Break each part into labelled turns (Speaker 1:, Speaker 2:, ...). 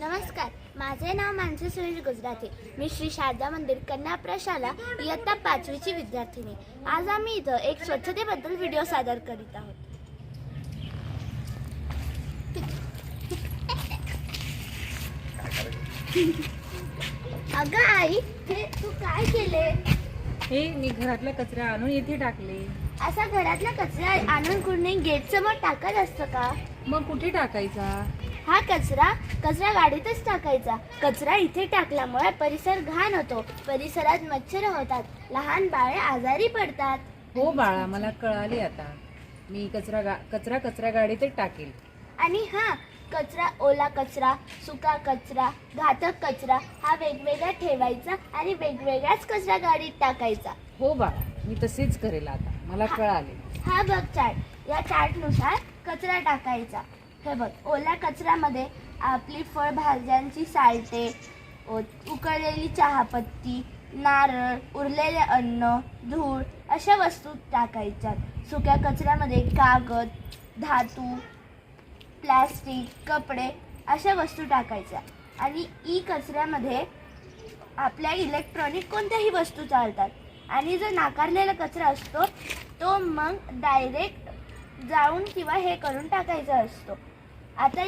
Speaker 1: नमस्कार, माझे नाव मानसी सुनील गुजराती. मी श्री शारदा मंदिर कन्या प्रशाला इयत्ता 5वीची विद्यार्थिनी. आज आम्ही इथं एक स्वच्छतेबद्दल व्हिडिओ सादर करीत आहोत. अगं आई, हे तू काय केले?
Speaker 2: हे मी घरातला कचरा आणून इथे टाकले.
Speaker 1: असा घरातला कचरा आणून कुणी गेट समोर टाकत असतं का?
Speaker 2: मग कुठे टाकायचा?
Speaker 1: हा कचरा गाडीतच टाकायचा. कचरा इथे टाकल्यामुळे परिसर घाण होतो, परिसरात मच्छर होतात, लहान बाळे आजारी पडतात.
Speaker 2: हो बाळा, मला कळाले आता. मी कचरा गाडीतच टाकेल.
Speaker 1: आणि कचरा, ओला कचरा, सुका कचरा, घातक कचरा हा वेगवेगळा ठेवायचा आणि वेगवेगळ्याच कचरा गाडीत टाकायचा.
Speaker 2: हो बाळा, मी तसेच करेल आता. मला कळाले.
Speaker 1: हा बघ चार्ट. या चार्टनुसार कचरा टाकायचा. हे बघ, ओल्या कचऱ्यामध्ये आपली फळभाज्यांची साल्टे, उकळलेली चहापत्ती, नारळ, उरलेले अन्न, धूळ अशा वस्तू टाकायच्या. सुक्या कचऱ्यामध्ये कागद, धातू, प्लास्टिक, कपडे अशा वस्तू टाकायच्या. आणि ई कचऱ्यामध्ये आपल्या इलेक्ट्रॉनिक कोणत्याही वस्तू चालतात. आणि जो नाकारलेला कचरा असतो तो मग डायरेक्ट जाऊन किंवा हे करून टाकायचा असतो. आता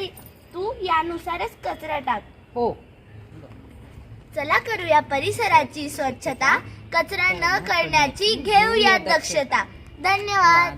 Speaker 1: तू यानुसारच कचरा टाक.
Speaker 2: हो.
Speaker 1: चला करूया परिसराची स्वच्छता, कचरा न करण्याची घेऊया दक्षता. धन्यवाद.